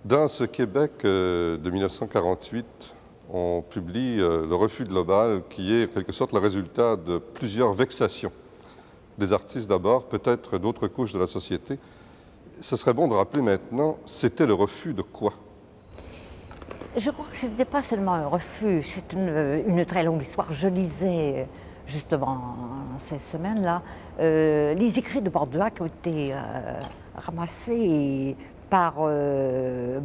Dans ce Québec de 1948, on publie Le refus global, qui est en quelque sorte le résultat de plusieurs vexations. Des artistes d'abord, peut-être d'autres couches de la société. Ce serait bon de rappeler maintenant, c'était le refus de quoi? Je crois que ce n'était pas seulement un refus, c'est une très longue histoire. Je lisais justement ces semaines-là les écrits de Bordeaux qui ont été ramassés par André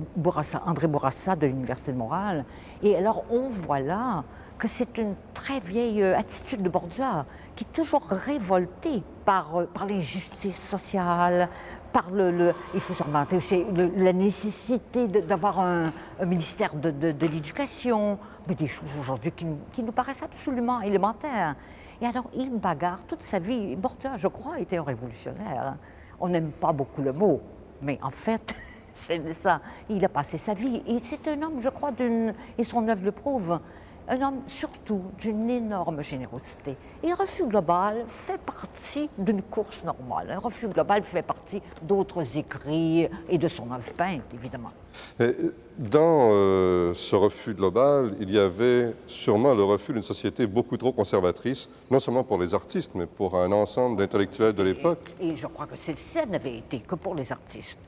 Bourassa de l'Université de Montréal. Et alors on voit là que c'est une très vieille attitude de Bordeaux qui est toujours révolté par l'injustice sociale, par il faut se remonter aussi la nécessité d'avoir un ministère de l'Éducation, mais des choses aujourd'hui qui nous paraissent absolument élémentaires. Et alors, il bagarre toute sa vie. Bordeaux, je crois, était un révolutionnaire. On n'aime pas beaucoup le mot, mais en fait, c'est ça. Il a passé sa vie. Et c'est un homme, je crois, et son œuvre le prouve, un homme surtout d'une énorme générosité. Et un refus global fait partie d'une course normale. Un refus global fait partie d'autres écrits et de son œuvre peinte, évidemment. Dans ce refus global, il y avait sûrement le refus d'une société beaucoup trop conservatrice, non seulement pour les artistes, mais pour un ensemble d'intellectuels de l'époque. Et je crois que celle-ci n'avait été que pour les artistes.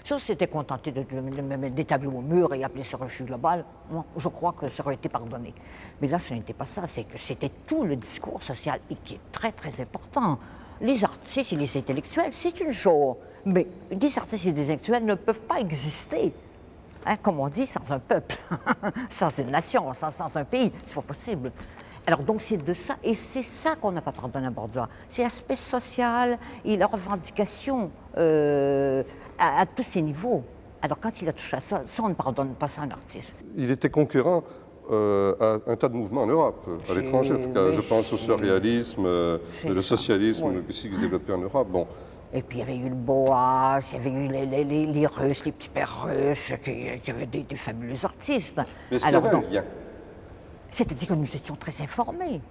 Si on s'était contenté de mettre des tableaux au mur et appeler ce refus global, moi, je crois que ça aurait été pardonné. Mais là, ce n'était pas ça, c'est que c'était tout le discours social et qui est très, très important. Les artistes et les intellectuels, c'est une chose, mais des artistes et des intellectuels ne peuvent pas exister, comme on dit, sans un peuple, sans une nation, sans un pays. C'est pas possible. Alors donc c'est de ça, et c'est ça qu'on n'a pas pardonné à Bordeaux. C'est l'aspect social et la revendication à tous ces niveaux. Alors quand il a touché à ça, ça on ne pardonne pas ça à un artiste. Il était concurrent à un tas de mouvements en Europe, à l'étranger en tout cas. Je pense au surréalisme, le socialisme qui s'est développé en Europe. Bon. Et puis il y avait eu le Boas, il y avait eu les Russes, les petits pères russes, qui avaient des fabuleux artistes. Mais est-ce qu'il y avait un lien? C'est-à-dire que nous étions très informés.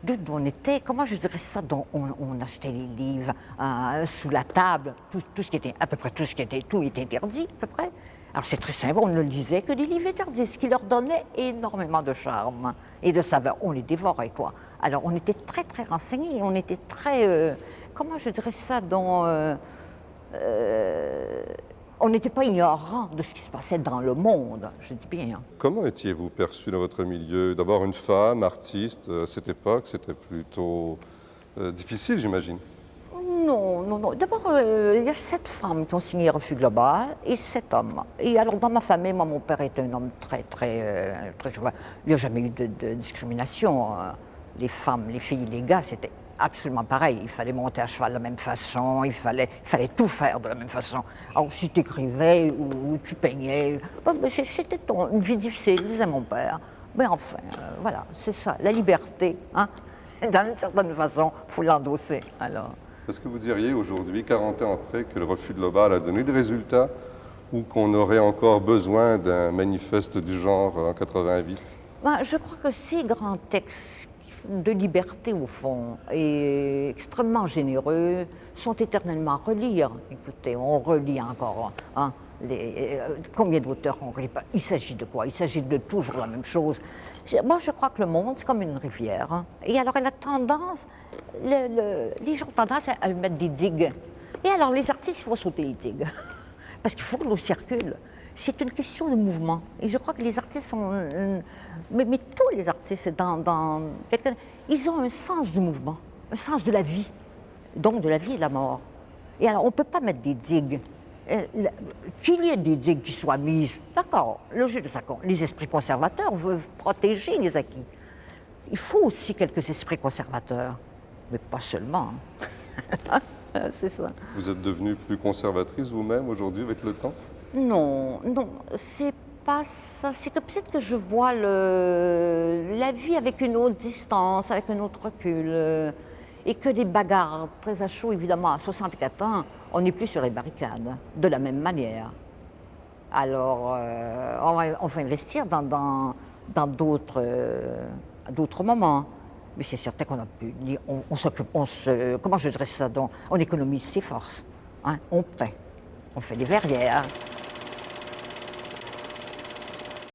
D'où on était, comment je dirais ça, dont on achetait les livres sous la table, tout ce qui était, à peu près tout était interdit, à peu près. Alors c'est très simple, on ne lisait que des livres interdits, ce qui leur donnait énormément de charme et de saveur. On les dévorait, quoi. Alors on était très, très renseignés, on était très, comment je dirais ça, on n'était pas ignorant de ce qui se passait dans le monde, je dis bien. Comment étiez-vous perçu dans votre milieu? D'abord une femme, artiste, à cette époque, c'était plutôt difficile, j'imagine. Non. D'abord, il y a 7 femmes qui ont signé Refus Global et 7 hommes. Et alors, dans ma famille, moi, mon père était un homme très joyeux. Il n'y a jamais eu de discrimination. Les femmes, les filles, les gars, c'était absolument pareil. Il fallait monter à cheval de la même façon, il fallait tout faire de la même façon. Alors, si tu écrivais ou tu peignais, c'était une vie difficile, disait mon père. Mais enfin, voilà, c'est ça, la liberté, hein? D'une certaine façon, il faut l'endosser, alors. Est-ce que vous diriez aujourd'hui, 40 ans après, que le refus global a donné des résultats ou qu'on aurait encore besoin d'un manifeste du genre en 88? Je crois que ces grands textes de liberté, au fond, et extrêmement généreux, sont éternellement à relire. Écoutez, on relit encore, hein, combien d'auteurs on ne relit pas? Il s'agit de quoi? Il s'agit de toujours la même chose. Moi, je crois que le monde, c'est comme une rivière. Hein. Et alors, elle a tendance, les gens ont tendance à mettre des digues. Et alors, les artistes, il faut sauter les digues. Parce qu'il faut que l'eau circule. C'est une question de mouvement. Et je crois que les artistes sont... mais tous les artistes, ils ont un sens du mouvement, un sens de la vie. Donc, de la vie et de la mort. Et alors, on ne peut pas mettre des digues. Qu'il y ait des digues qui soient mises, d'accord, le jeu de ça compte. Les esprits conservateurs veulent protéger les acquis. Il faut aussi quelques esprits conservateurs, mais pas seulement. C'est ça. Vous êtes devenue plus conservatrice vous-même aujourd'hui avec le temps? Non, c'est pas ça. C'est que peut-être que je vois la vie avec une autre distance, avec un autre recul. Et que les bagarres très à chaud, évidemment, à 64 ans, on n'est plus sur les barricades, de la même manière. Alors, on va investir dans d'autres moments. Mais c'est certain qu'on a pu, on s'occupe, comment je dirais ça, on économise ses forces. Hein, on peint, on fait des verrières,